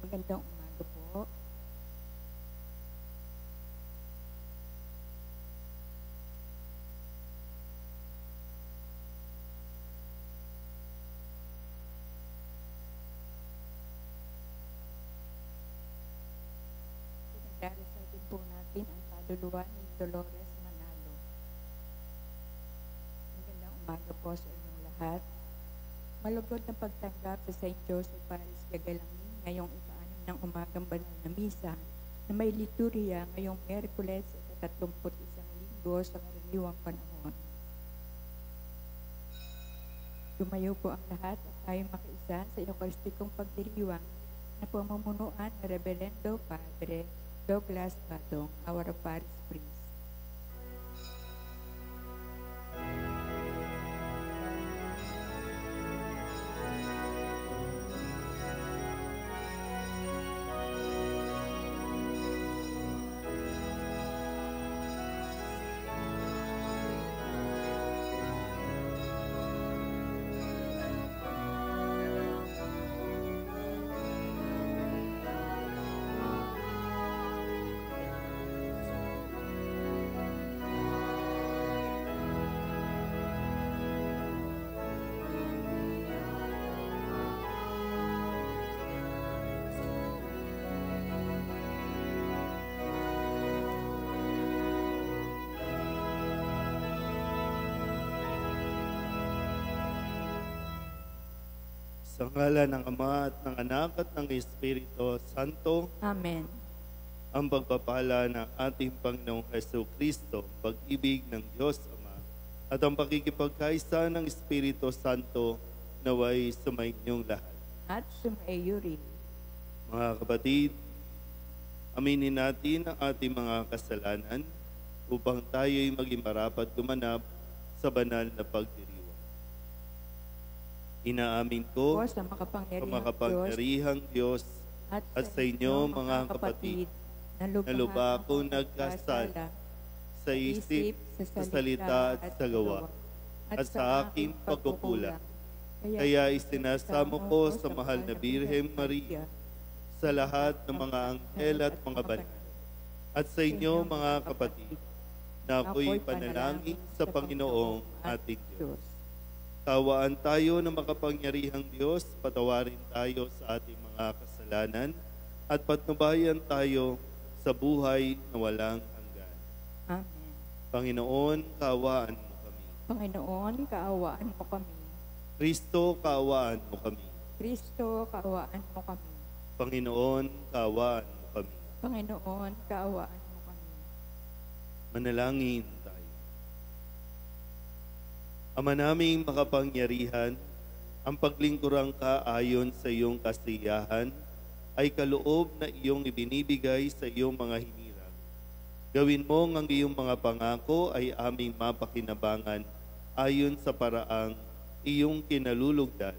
Magandang umaga po. Pinagdarasal po natin ang kaluluwa ni Dolores Manalo. Magandang umaga po sa inyong lahat. Malugod na pagtanggap sa St. Joseph Paris Gagalangin ngayong ika-6 ng umagang banal na misa na may liturya ngayong Miyerkules sa 31 linggo sa karaniwang panahon. Tumayo po ang lahat at tayo makiisa sa Eucharistikong pagdiriwang na pamumunuan ng Reverendo Padre Douglas Badong, our Parish Priest. Sa ngalan ng Ama at ng Anak at ng Espiritu Santo, Amen. ang pagpapala ng ating Panginoong Jesucristo, pag-ibig ng Diyos Ama, at ang pakikipagkaisa ng Espiritu Santo naway sumainyong lahat. At sumaiyo rin. Mga kapatid, aminin natin ang ating mga kasalanan upang tayo'y maging marapat gumanap sa banal na pagdiriwang. Inaamin ko sa makapangyarihang Diyos at sa inyo mga kapatid na lubha akong nagkasala sa isip, sa salita at sa gawa at sa aking pagkukulang. Kaya isinasamo ko sa mahal na Birhen Maria, sa lahat ng mga anghel at mga banal, at sa inyo mga kapatid, na ako'y panalangin sa Panginoong ating Diyos. Kawaan tayo ng makapangyarihang Diyos, patawarin tayo sa ating mga kasalanan, at patnubayan tayo sa buhay na walang hanggan. Amen. Panginoon, kaawaan mo kami. Panginoon, kaawaan mo kami. Kristo, kaawaan mo kami. Kristo, kaawaan mo kami. Panginoon, kaawaan mo kami. Panginoon, kaawaan mo kami. Manalangin tayo. Ama naming makapangyarihan, ang paglingkurang ka ayon sa iyong kasiyahan ay kaloob na iyong ibinibigay sa iyong mga hinirang. Gawin mo ang iyong mga pangako ay aming mapakinabangan ayon sa paraang iyong kinalulugdan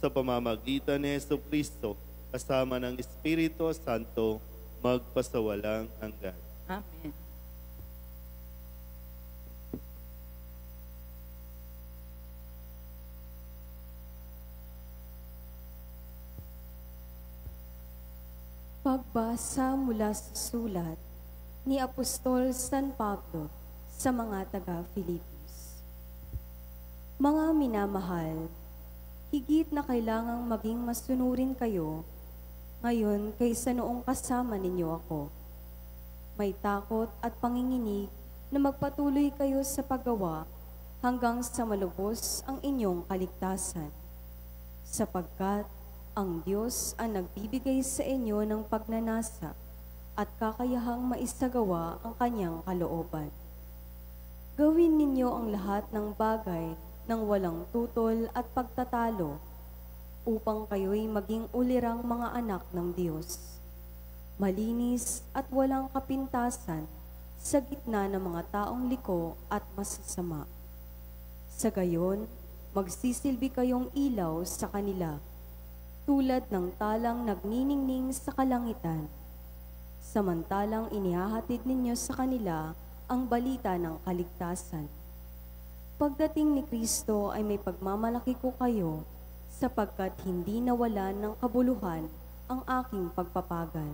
sa pamamagitan ni Jesucristo kasama ng Espiritu Santo magpasawalang hanggan. Amen. Pagbasa mula sa sulat ni Apostol San Pablo sa mga taga-Filipos. Mga minamahal, higit na kailangang maging masunurin kayo ngayon kaysa noong kasama ninyo ako. May takot at panginginig na magpatuloy kayo sa paggawa hanggang sa malubos ang inyong kaligtasan. Sapagkat ang Diyos ang nagbibigay sa inyo ng pagnanasa at kakayahang maisagawa ang kanyang kalooban. Gawin ninyo ang lahat ng bagay ng walang tutol at pagtatalo upang kayo'y maging ulirang mga anak ng Diyos. Malinis at walang kapintasan sa gitna ng mga taong liko at masasama. Sa gayon, magsisilbi kayong ilaw sa kanila, tulad ng talang nagniningning sa kalangitan, samantalang inihahatid ninyo sa kanila ang balita ng kaligtasan. Pagdating ni Kristo ay may pagmamalaki ko kayo sapagkat hindi nawalan ng kabuluhan ang aking pagpapagal.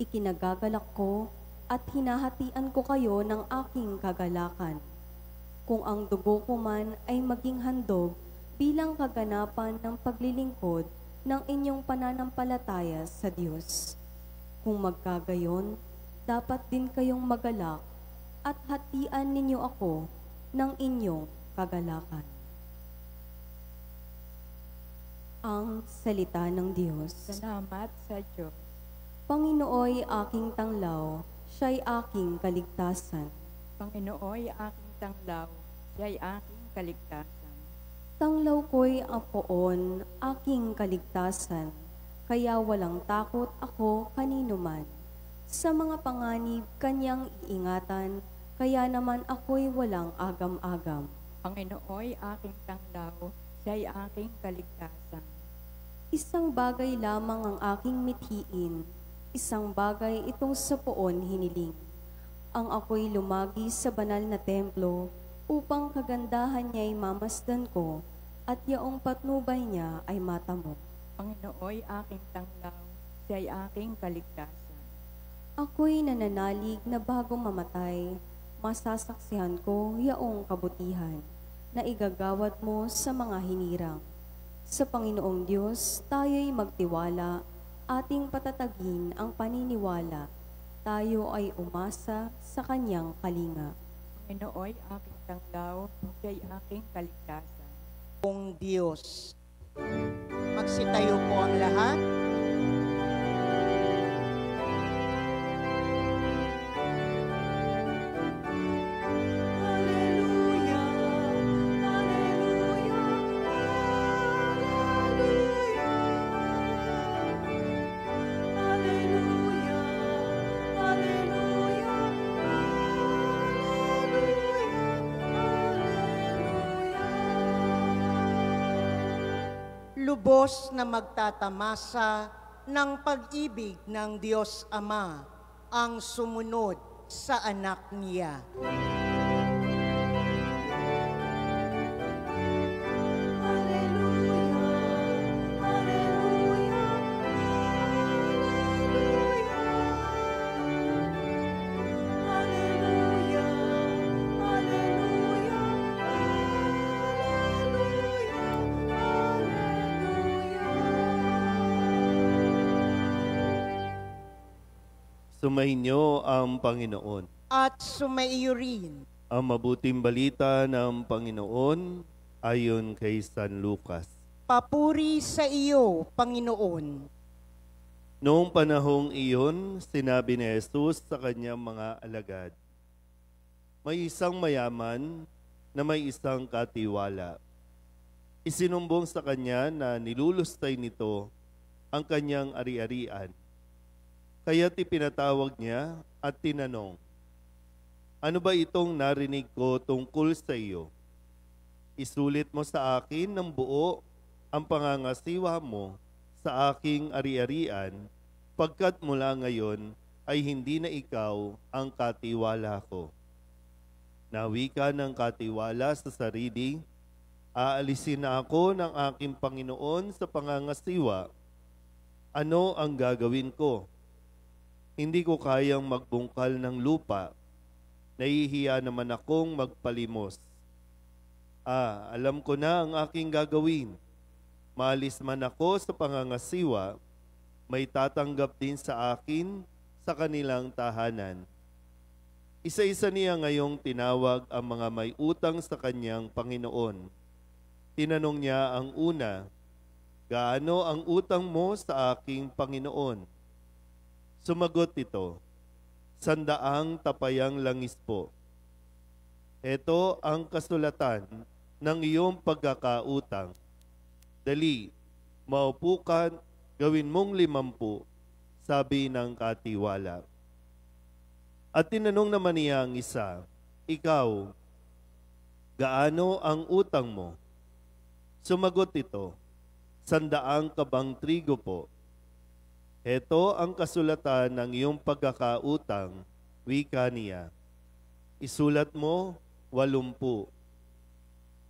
Ikinagagalak ko at hinahatian ko kayo ng aking kagalakan. Kung ang dugo ko man ay maging handog bilang kaganapan ng paglilingkod ng inyong pananampalataya sa Diyos. Kung magkagayon, dapat din kayong magalak at hatian ninyo ako ng inyong kagalakan. Ang salita ng Diyos. Salamat sa Diyos. Panginooy aking tanglaw, siya'y aking kaligtasan. Panginooy aking tanglaw, siya'y aking kaligtasan. Tanglaw ko'y apoon, aking kaligtasan, kaya walang takot ako kanino man. Sa mga panganib kanyang iingatan, kaya naman ako'y walang agam-agam. Panginooy aking tanglaw, siya'y aking kaligtasan. Isang bagay lamang ang aking mithiin, isang bagay itong sa poon hiniling. Ang ako'y lumagi sa banal na templo upang kagandahan niya'y mamasdan ko at yaong patnubay niya ay matamo. Panginooy aking tanglaw, siya'y aking kaligtasan. Ako'y nananalig na bago mamatay, masasaksihan ko yaong kabutihan na igagawad mo sa mga hinirang. Sa Panginoong Diyos, tayo'y magtiwala, ating patatagin ang paniniwala. Tayo ay umasa sa Kanyang kalinga. Panginooy aking tanglaw, siya'y aking kaligtasan. Pong Diyos. Magsitayo po ang lahat. Lubos na magtatamasa ng pag-ibig ng Diyos Ama ang sumunod sa anak niya. Sumainyo ang Panginoon. At sumaiyo rin Ang mabuting balita ng Panginoon ayon kay San Lucas. papuri sa iyo, Panginoon. Noong panahong iyon, sinabi ni Jesus sa kanyang mga alagad, may isang mayaman na may isang katiwala. Isinumbong sa kanya na nilulustay nito ang kanyang ari-arian. Kaya't ipinatawag niya at tinanong, ano ba itong narinig ko tungkol sa iyo? Isulit mo sa akin ng buo ang pangangasiwa mo sa aking ari-arian, pagkat mula ngayon ay hindi na ikaw ang katiwala ko. Nawi ka ng katiwala sa sarili, aalisin na ako ng aking Panginoon sa pangangasiwa. Ano ang gagawin ko? Hindi ko kayang magbungkal ng lupa. Nahihiya naman akong magpalimos. Alam ko na ang aking gagawin. Maalis man ako sa pangangasiwa, may tatanggap din sa akin sa kanilang tahanan. Isa-isa niya ngayong tinawag ang mga may utang sa kanyang Panginoon. Tinanong niya ang una, gaano ang utang mo sa aking Panginoon? Sumagot ito, 100 tapayang langis po. Ito ang kasulatan ng iyong pagkakautang. Dali, maupo ka, gawin mong 50, sabi ng katiwala. At tinanong naman niya ang isa, ikaw, gaano ang utang mo? Sumagot ito, 100 kabang trigo po. Ito ang kasulatan ng iyong pagkakautang, wika niya. Isulat mo 80.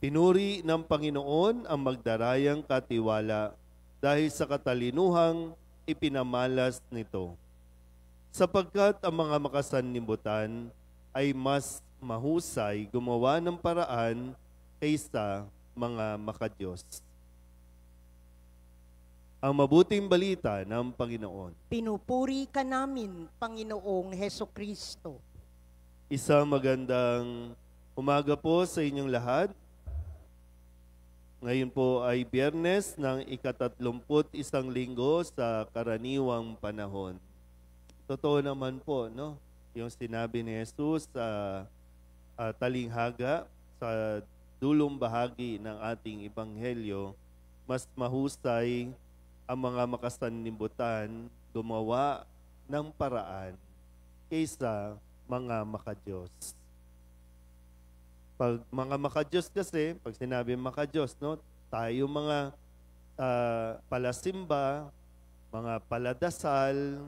Pinuri ng Panginoon ang magdarayang katiwala dahil sa katalinuhang ipinamalas nito. Sapagkat ang mga makasanlibutan ay mas mahusay gumawa ng paraan kaysa mga makadiyos. Ang mabuting balita ng Panginoon. Pinupuri ka namin, Panginoong Hesukristo. Isang magandang umaga po sa inyong lahat. Ngayon po ay Biyernes ng ika-31 linggo sa karaniwang panahon. Totoo naman po, no? Yung sinabi ni Jesus sa talinghaga sa dulong bahagi ng ating ebanghelyo, mas mahusay ang mga makasanlibutan gumawa ng paraan kaysa mga makadiyos. Pag mga makadiyos kasi, pag sinabi makadiyos, no, tayo mga palasimba, mga paladasal,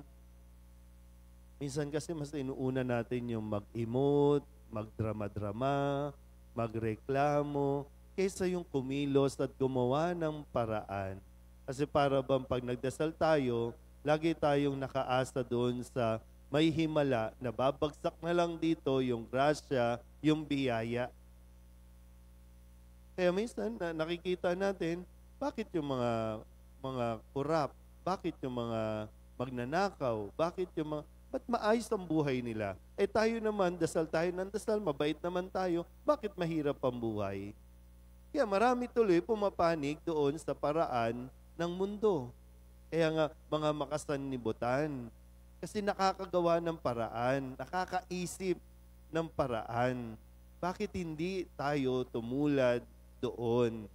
minsan kasi mas inuuna natin yung mag-emote, magdrama-drama, magreklamo, kaysa yung kumilos at gumawa ng paraan. Kasi para bang pag nagdasal tayo, lagi tayong nakaasa doon sa may himala na babagsak na lang dito yung grasya, yung biyaya. Kaya minsan nakikita natin, bakit yung mga kurap, bakit yung mga magnanakaw, bakit yung mga, ba't maayos ang buhay nila? Eh tayo naman, dasal tayo ng dasal, mabait naman tayo, bakit mahirap ang buhay? Kaya marami tuloy pumapanig doon sa paraan ng mundo. Kaya nga, mga makasanlibutan, kasi nakakagawa ng paraan, nakakaisip ng paraan. Bakit hindi tayo tumulad doon?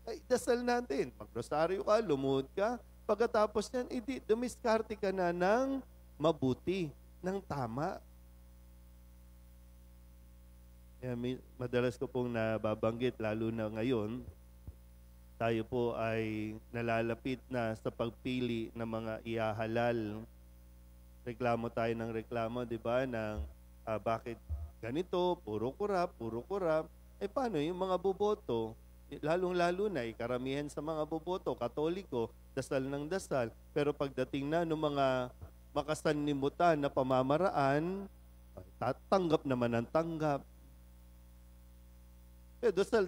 Ay, dasal natin. Mag-rosaryo ka, lumuhod ka. Pagkatapos yan, dumiskarte ka na ng mabuti, ng tama. Kaya madalas ko pong nababanggit, lalo na ngayon, tayo po ay nalalapit na sa pagpili ng mga ihahalal. Reklamo tayo ng reklamo, di ba, ng bakit ganito, puro kurap. Eh paano yung mga boboto? Lalong-lalo na, karamihan sa mga boboto, Katoliko, dasal ng dasal. Pero pagdating na ng mga makasanlibutan na pamamaraan, tatanggap naman ang tanggap. Eh, dasal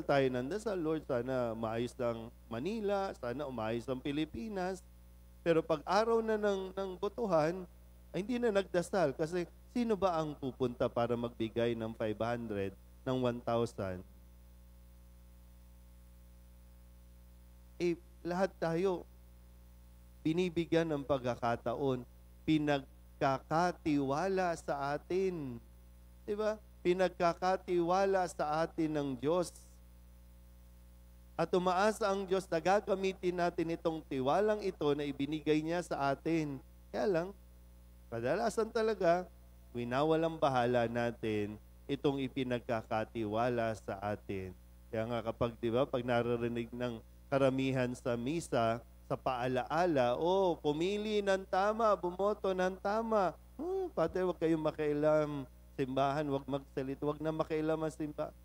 tayo ng dasal, Lord, sana maayos ang Manila, sana umayos ang Pilipinas. Pero pag araw na ng botohan, ay hindi na nagdasal. Kasi sino ba ang pupunta para magbigay ng 500, ng 1,000? Eh, lahat tayo binibigyan ng pagkakataon, pinagkakatiwala sa atin. Diba? Pinagkakatiwala sa atin ng Diyos. At umaasa ang Diyos na gagamitin natin itong tiwalang ito na ibinigay niya sa atin. Kaya lang, kadalasan talaga, winawalang bahala natin itong ipinagkakatiwala sa atin. Kaya nga kapag, diba, pag naririnig ng karamihan sa misa, sa paalaala, pumili ng tama, bumoto ng tama. Pati huwag kayong makialam. Simbahan, huwag magsalit, huwag na makialam ang simbahan.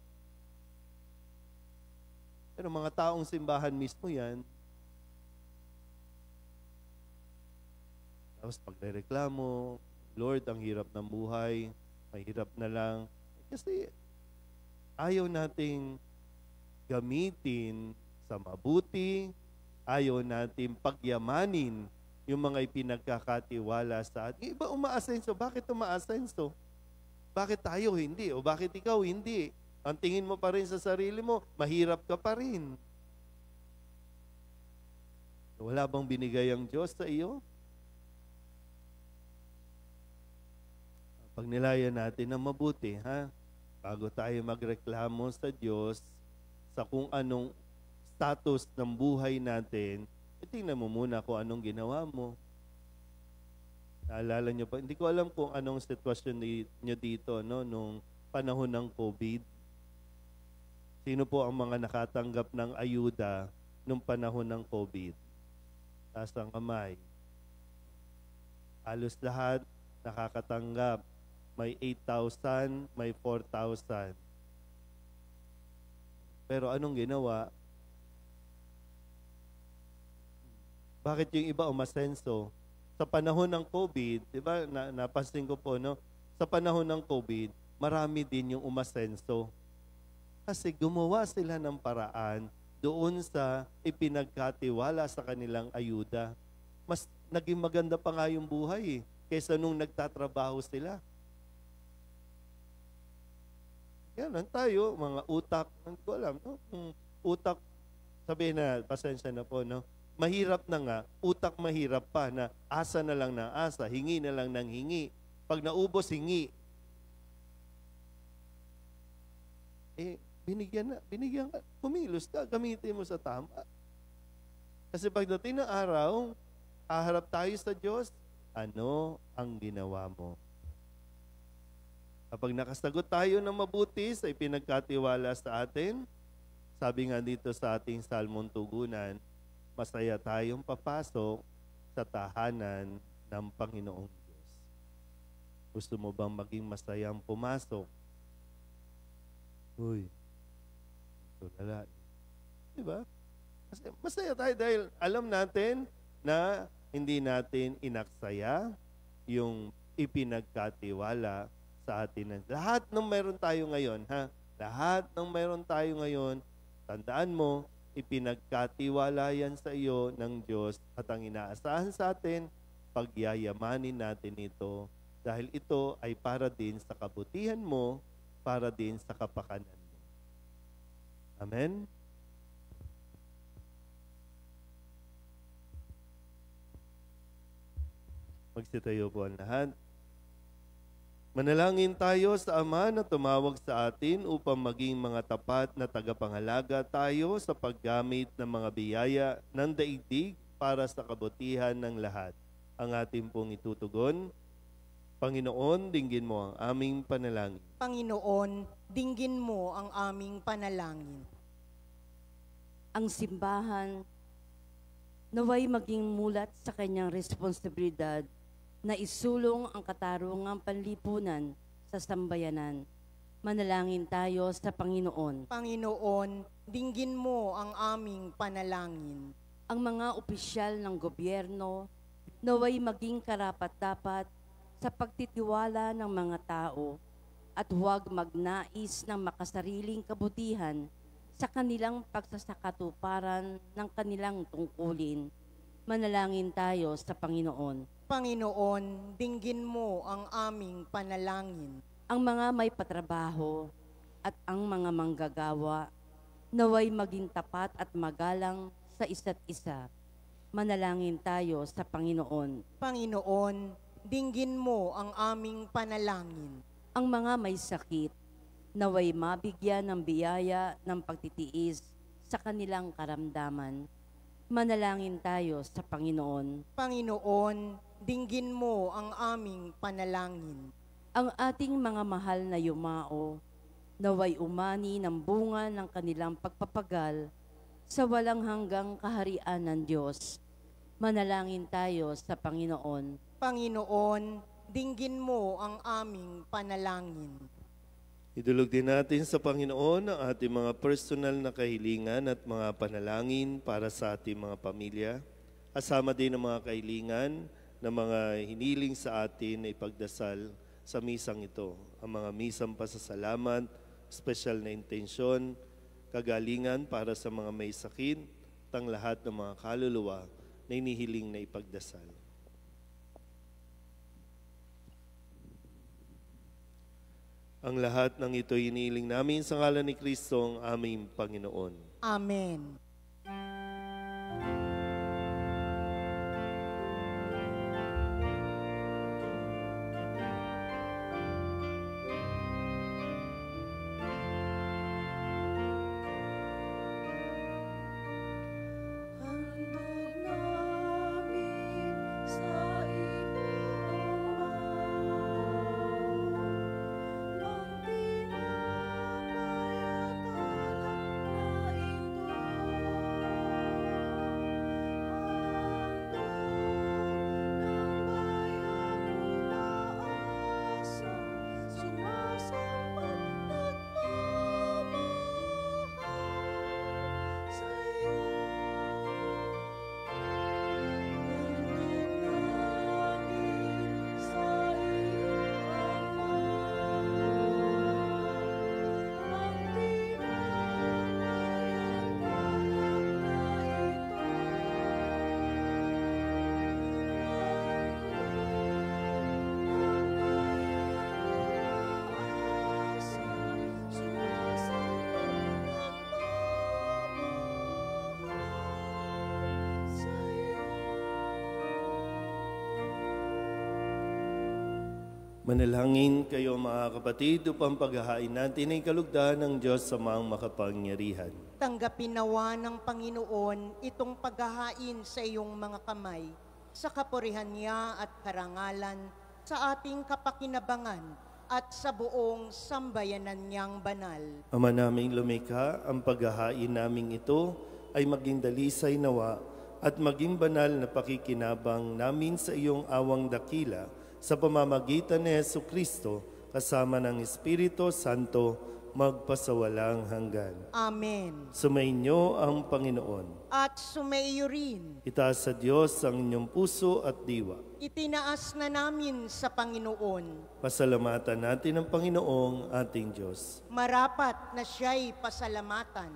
Pero mga taong simbahan mismo yan. Tapos pagreklamo, Lord, ang hirap ng buhay, mahirap na lang. Kasi ayaw nating gamitin sa mabuti, ayaw natin pagyamanin yung mga ipinagkakatiwala sa atin. Iba umaasenso. Bakit umaasenso? Bakit tayo hindi? O bakit ikaw hindi? Ang tingin mo pa rin sa sarili mo, mahirap ka pa rin. Wala bang binigay ang Diyos sa iyo? Pag nilayan natin ng mabuti, bago tayo magreklamo sa Diyos sa kung anong status ng buhay natin, tingnan mo muna kung anong ginawa mo. Naalala nyo pa, hindi ko alam kung anong sitwasyon nyo dito, no, nung panahon ng COVID. Sino po ang mga nakatanggap ng ayuda nung panahon ng COVID? Taas ang kamay. Halos lahat nakakatanggap. May 8,000, may 4,000. Pero anong ginawa? Bakit yung iba umasenso? Sa panahon ng COVID, di ba, napansin ko po, no? Sa panahon ng COVID, marami din yung umasenso. Kasi gumawa sila ng paraan doon sa ipinagkatiwala sa kanilang ayuda. Mas naging maganda pa nga yung buhay kaysa nung nagtatrabaho sila. Yan lang tayo, mga utak, hindi ko alam, no? Utak, sabihin na, pasensya na po, no? Mahirap na nga, utak mahirap pa na asa na lang ng asa, hingi na lang ng hingi. Pag naubos, hingi. Binigyan ka, kumilos ka, gamitin mo sa tama. Kasi pagdating ng araw, haharap tayo sa Diyos, ano ang ginawa mo? Kapag nakasagot tayo ng mabuti sa ipinagkatiwala sa atin, sabi nga dito sa ating Salmon Tugunan, masaya tayong papasok sa tahanan ng Panginoong Diyos. Gusto mo bang maging masayang pumasok? Uy, tulala. Diba? Masaya tayo dahil alam natin na hindi natin inaksaya yung ipinagkatiwala sa atin. Lahat ng meron tayo ngayon, ha? Lahat ng meron tayo ngayon, tandaan mo, ipinagkatiwala yan sa iyo ng Diyos at ang inaasahan sa atin, pagyayamanin natin ito dahil ito ay para din sa kabutihan mo, para din sa kapakanan mo. Amen? Magsitayo po ang lahat. Manalangin tayo sa Ama na tumawag sa atin upang maging mga tapat na tagapangalaga tayo sa paggamit ng mga biyaya ng daigdig para sa kabutihan ng lahat. Ang ating pong itutugon, Panginoon, dinggin mo ang aming panalangin. Panginoon, dinggin mo ang aming panalangin. Ang simbahan naway maging mulat sa kanyang responsibilidad na isulong ang katarungang panlipunan sa sambayanan. Manalangin tayo sa Panginoon. Panginoon, dinggin mo ang aming panalangin. Ang mga opisyal ng gobyerno naway maging karapat-dapat sa pagtitiwala ng mga tao at huwag magnais ng makasariling kabutihan sa kanilang pagsasakatuparan ng kanilang tungkulin. Manalangin tayo sa Panginoon. Panginoon, dinggin mo ang aming panalangin. Ang mga may patrabaho at ang mga manggagawa naway maging tapat at magalang sa isa't isa. Manalangin tayo sa Panginoon. Panginoon, dinggin mo ang aming panalangin. Ang mga may sakit naway mabigyan ng biyaya ng pagtitiis sa kanilang karamdaman. Manalangin tayo sa Panginoon. Panginoon, dinggin mo ang aming panalangin. Ang ating mga mahal na yumao naway umani ng bunga ng kanilang pagpapagal sa walang hanggang kaharian ng Diyos. Manalangin tayo sa Panginoon. Panginoon, dinggin mo ang aming panalangin. Idulog din natin sa Panginoon ang ating mga personal na kahilingan at mga panalangin para sa ating mga pamilya. Kasama din ang mga kahilingan na mga hiniling sa atin na ipagdasal sa misang ito. Ang mga misang pasasalamat, special na intensyon, kagalingan para sa mga may sakit, at ang lahat ng mga kaluluwa na inihiling na ipagdasal. Ang lahat ng ito inihiling namin sa ngalan ni Kristo ang aming Panginoon. Amen. Manalangin kayo mga kapatid upang paghahain natin ay kalugdan ng Diyos sa mga makapangyarihan. Tanggapin nawa ng Panginoon itong paghahain sa iyong mga kamay, sa kapurihan niya at karangalan, sa ating kapakinabangan at sa buong sambayanan niyang banal. Ama naming lumikha, ang paghahain naming ito ay maging dalisay nawa at maging banal na pakikinabang namin sa iyong awang dakila sa pamamagitan ni Jesucristo kasama ng Espiritu Santo magpasawalang hanggan. Amen. Sumainyo ang Panginoon. At sumaiyo rin. Itaas sa Diyos ang inyong puso at diwa. Itinaas na namin sa Panginoon. Pasalamatan natin ang Panginoong ating Diyos. Marapat na siya'y pasalamatan.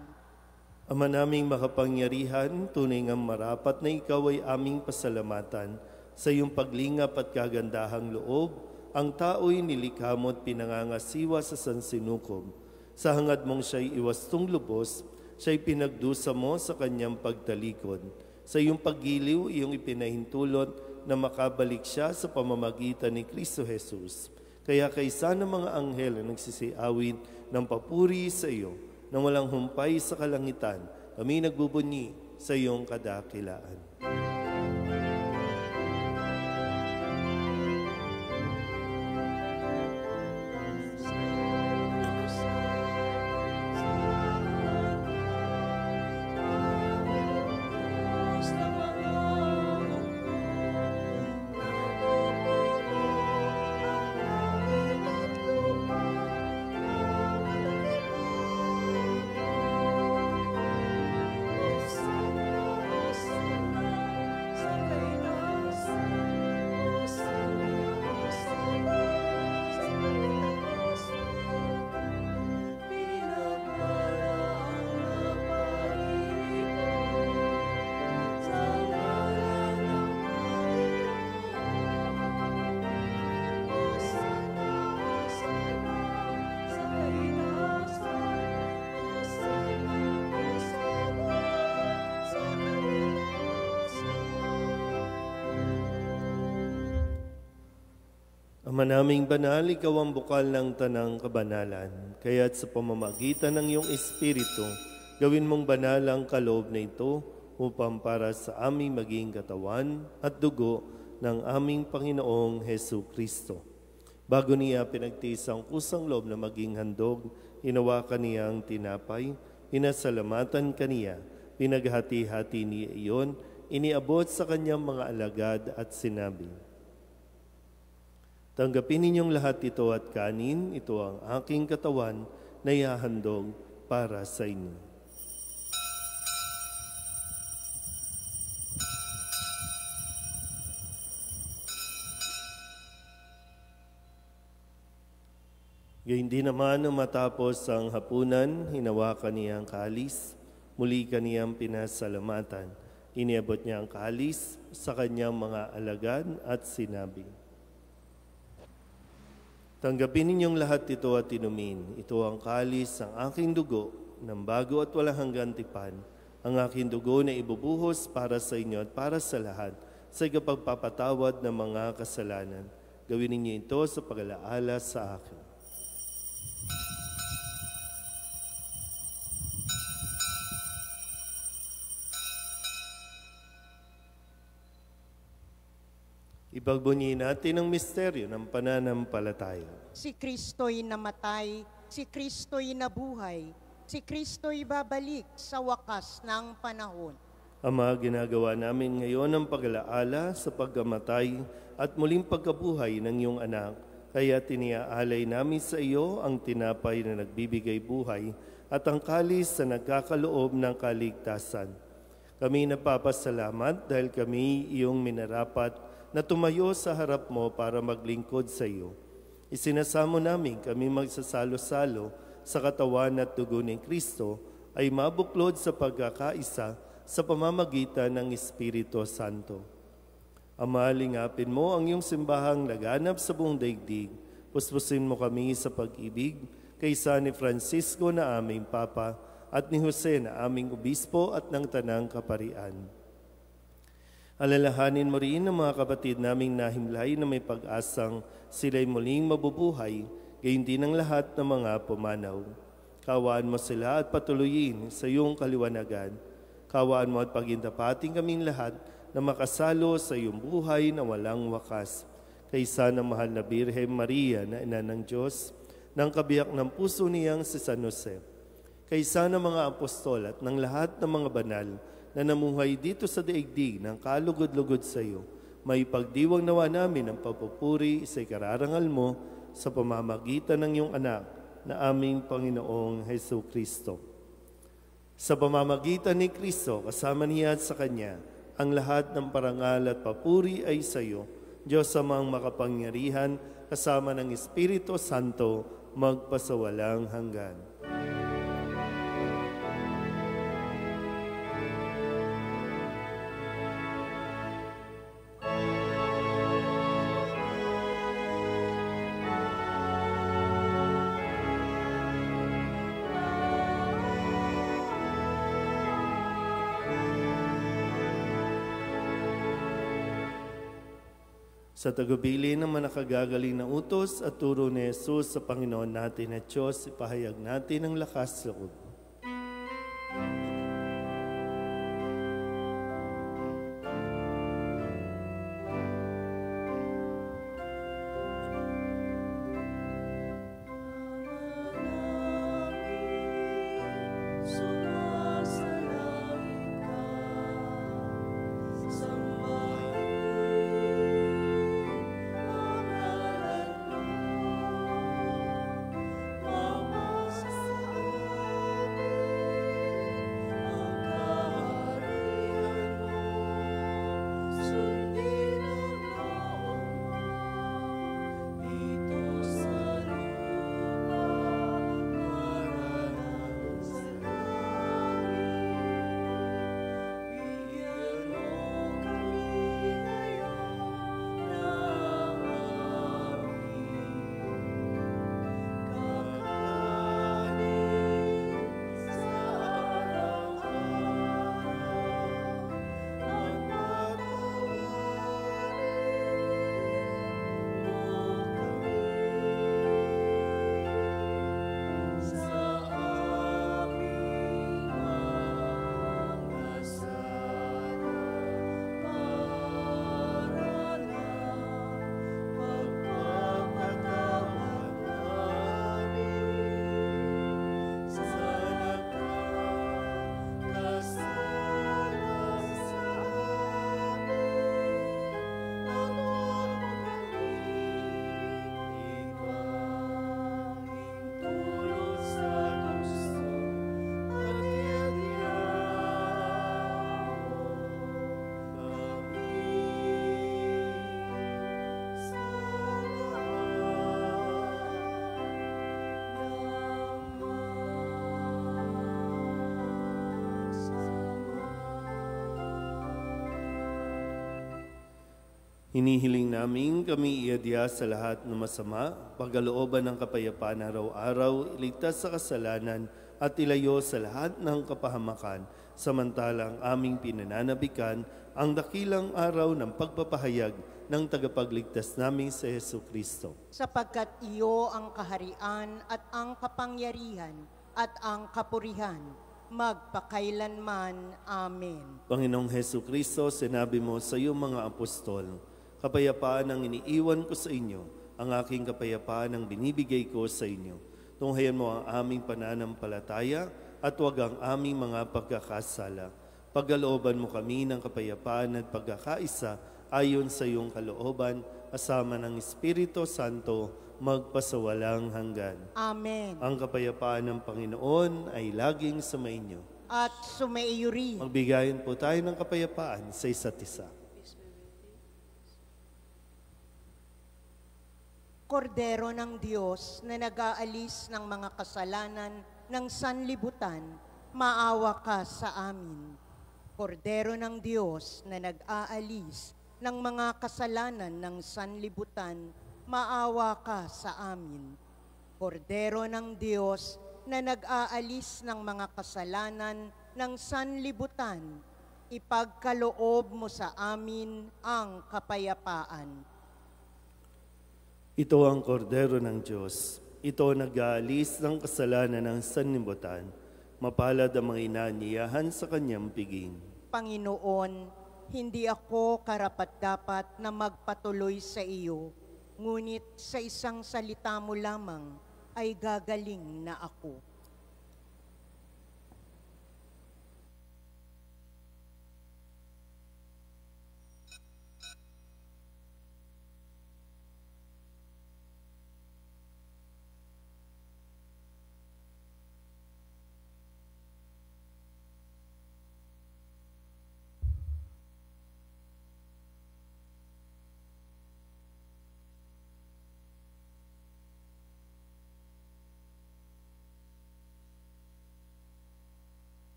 Ama naming makapangyarihan, tunay ngang marapat na ikaw ay aming pasalamatan. Sa iyong paglingap at kagandahang loob, ang tao'y nilikha mo at pinangangasiwa sa sansinukob. Sa hangad mong siya'y iwastong lubos, siya'y pinagdusa mo sa kanyang pagtalikod. Sa iyong paggiliw, iyong ipinahintulot na makabalik siya sa pamamagitan ni Kristo Jesus. Kaya kaysa ng mga anghel na nagsisiawit ng papuri sa iyo, nang walang humpay sa kalangitan, kami nagbubunyi sa iyong kadakilaan. Ama naming banal, ikaw ang bukal ng tanang kabanalan. Kaya't sa pamamagitan ng iyong Espiritu, gawin mong banal ang kaloob na ito upang para sa aming maging katawan at dugo ng aming Panginoong Hesu Kristo. Bago niya pinagtiis ang kusang loob na maging handog, hinawakan niya ang tinapay, pinasalamatan kaniya, pinaghati-hati niya iyon, iniabot sa kanyang mga alagad at sinabi, tanggapin ninyong lahat ito at kanin, ito ang aking katawan na ihahandog para sa inyo. Gayun din naman nang matapos ang hapunan, hinawakan niya ang kalis, muli kaniyang pinasalamatan. Iniabot niya ang kalis sa kanyang mga alagad at sinabi, tanggapin ninyong lahat ito at inumin. Ito ang kalis ng aking dugo ng bago at walang hanggang tipan. Ang aking dugo na ibubuhos para sa inyo at para sa lahat sa ikapagpapatawad ng mga kasalanan. Gawin ninyo ito sa pag-alaala sa akin. Ipagbunyiin natin ang misteryo ng pananampalataya. Si Kristo'y namatay, si Kristo'y nabuhay, si Kristo'y babalik sa wakas ng panahon. Ama, ginagawa namin ngayon ang pag-alaala sa pagkamatay at muling pagkabuhay ng iyong anak. Kaya tiniaalay namin sa iyo ang tinapay na nagbibigay buhay at ang kalis na nagkakaloob ng kaligtasan. Kami napapasalamat dahil kami iyong minarapat na tumayo sa harap mo para maglingkod sa iyo. Isinasamo namin kami magsasalo-salo sa katawan at dugo ni Kristo ay mabuklod sa pagkakaisa sa pamamagitan ng Espiritu Santo. Ama, lingapin mo ang iyong simbahang laganap sa buong daigdig. Puspusin mo kami sa pag-ibig kaysa ni Francisco na aming Papa at ni Jose na aming Obispo at ng Tanang Kaparian. Alalahanin mo rin ang mga kapatid naming nahimlay na may pag-asang sila'y muling mabubuhay, gayon din ang lahat ng mga pumanaw. Kawaan mo sila at patuloyin sa iyong kaliwanagan. Kawaan mo at pagindapating kaming lahat na makasalo sa iyong buhay na walang wakas. Kaysa ng mahal na Birhen Maria na ina ng Diyos, ng kabiyak ng puso niyang si San Jose. Kaysa ng mga apostol at ng lahat ng mga banal na namuhay dito sa daigdig ng kalugod-lugod sa iyo, may pagdiwang nawa namin ang papupuri sa ikararangal mo sa pamamagitan ng iyong anak na aming Panginoong Hesu Kristo. Sa pamamagitan ni Kristo, kasama niya at sa Kanya, ang lahat ng parangal at papuri ay sa iyo, Diyos amang makapangyarihan, kasama ng Espiritu Santo, magpasawalang hanggan. Sa tagubili ng manakagagaling na utos at turo ni Jesus sa Panginoon natin at Diyos, ipahayag natin ang lakas loob. Hinihiling namin kami iadya sa lahat ng masama, pagkalooban ng kapayapaan araw-araw, iligtas sa kasalanan at ilayo sa lahat ng kapahamakan, samantalang aming pinananabikan ang dakilang araw ng pagpapahayag ng tagapagligtas namin sa Hesu Kristo. Sapagkat iyo ang kaharian at ang kapangyarihan at ang kapurihan, magpakailanman. Amen. Panginoong Hesu Kristo, sinabi mo sa iyong mga apostol, kapayapaan ang iniiwan ko sa inyo, ang aking kapayapaan ang binibigay ko sa inyo. Tunghayan mo ang aming pananampalataya at huwag ang aming mga pagkakasala. Pagkalooban mo kami ng kapayapaan at pagkakaisa ayon sa iyong kalooban, kasama ng Espiritu Santo, magpasawalang hanggan. Amen. Ang kapayapaan ng Panginoon ay laging sumainyo. At sumaiyo rin. Magbigayin po tayo ng kapayapaan sa isa't isa. Kordero ng Diyos na nag-aalis ng mga kasalanan ng sanlibutan, maawa ka sa amin. Kordero ng Diyos na nag-aalis ng mga kasalanan ng sanlibutan, maawa ka sa amin. Kordero ng Diyos na nag-aalis ng mga kasalanan ng sanlibutan, ipagkaloob mo sa amin ang kapayapaan. Ito ang kordero ng Diyos. Ito nag-aalis ng kasalanan ng sanlibutan. Mapalad ang mga inaniyahan sa kanyang piging. Panginoon, hindi ako karapat-dapat na magpatuloy sa iyo, ngunit sa isang salita mo lamang ay gagaling na ako.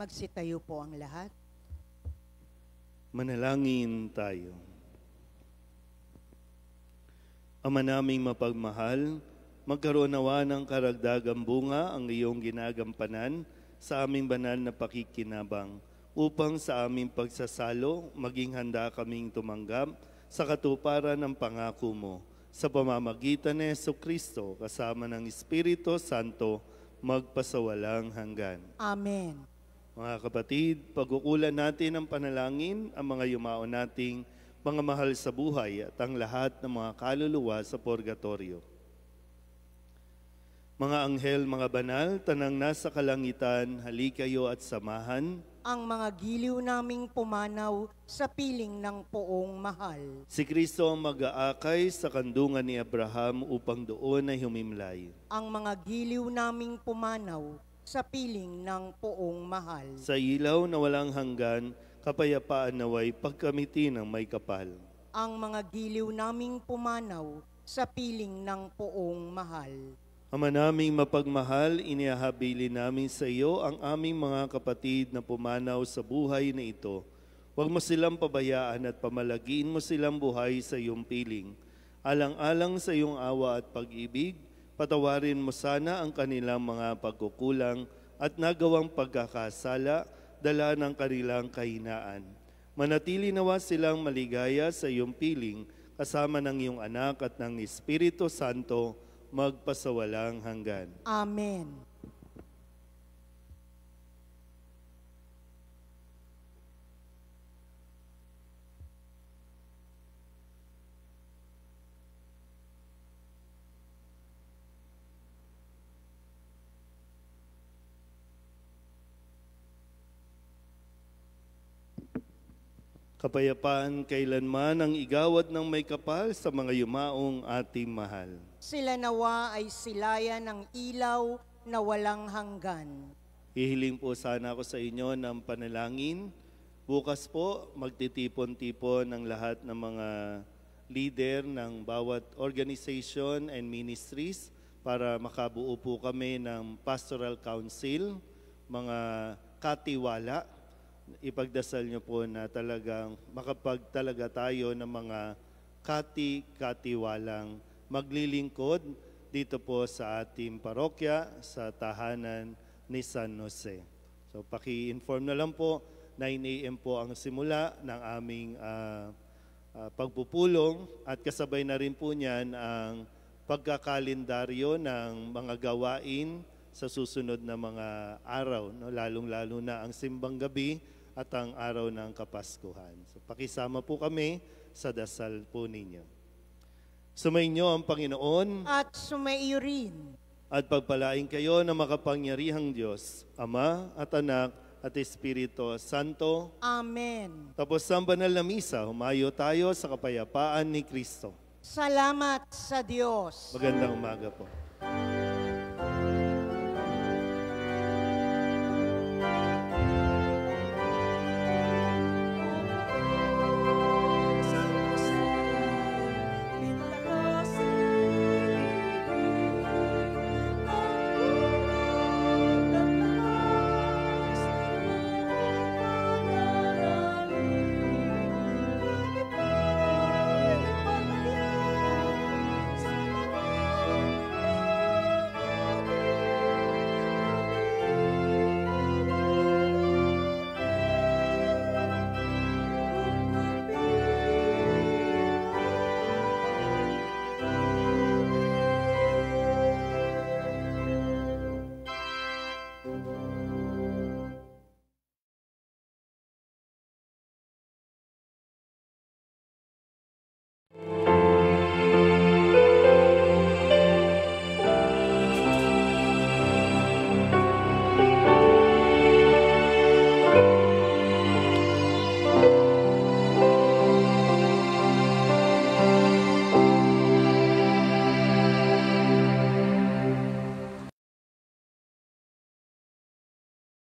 Magsitayo po ang lahat. Manalangin tayo. Ama naming mapagmahal, magkaroon nawa ng karagdagang bunga ang iyong ginagampanan sa aming banal na pakikinabang upang sa aming pagsasalo maging handa kaming tumanggap sa katuparan ng pangako mo sa pamamagitan ni Jesucristo kasama ng Espiritu Santo magpasawalang hanggan. Amen. Mga kapatid, pag-ukulan natin ng panalangin ang mga yumao nating mga mahal sa buhay at ang lahat ng mga kaluluwa sa purgatorio. Mga anghel, mga banal, tanang nasa kalangitan, halikayo at samahan ang mga giliw naming pumanaw sa piling ng poong mahal. si Kristo ang mag-aakay sa kandungan ni Abraham upang doon ay humimlay. Ang mga giliw naming pumanaw sa piling ng poong mahal. Sa ilaw na walang hanggan, kapayapaan naway pagkamiti ng may kapal. Ang mga giliw naming pumanaw sa piling ng poong mahal. Ama naming mapagmahal, inihahabili namin sa iyo ang aming mga kapatid na pumanaw sa buhay na ito. Huwag mo silang pabayaan at pamalagiin mo silang buhay sa iyong piling. Alang-alang sa iyong awa at pag-ibig, patawarin mo sana ang kanilang mga pagkukulang at nagawang pagkakasala, dala ng kanilang kahinaan. Manatili nawa silang maligaya sa iyong piling, kasama ng iyong anak at ng Espiritu Santo, magpasawalang hanggan. Amen. Kapayapaan kailanman ang igawad ng may kapal sa mga yumaong ating mahal. Sila nawa ay silayan ng ilaw na walang hanggan. Hihiling po sana ako sa inyo ng panalangin. Bukas po, magtitipon-tipon ang lahat ng mga leader ng bawat organization and ministries para makabuo po kami ng pastoral council, mga katiwala. Ipagdasal nyo po na talagang makapagtalaga tayo ng mga katiwalang maglilingkod dito po sa ating parokya sa tahanan ni San Jose. So paki-inform na lang po, 9 a.m. po ang simula ng aming pagpupulong at kasabay na rin po niyan ang pagkakalendaryo ng mga gawain sa susunod na mga araw, no? Lalong-lalo na ang simbang gabi at ang araw ng Kapaskuhan. So, pakisama po kami sa dasal po ninyo. Sumainyo ang Panginoon At sumaiyo rin. at pagpalain kayo ng makapangyarihang Diyos, Ama at Anak at Espiritu Santo. Amen. Tapos ang banal na misa, humayo tayo sa kapayapaan ni Kristo. Salamat sa Diyos. Magandang umaga po.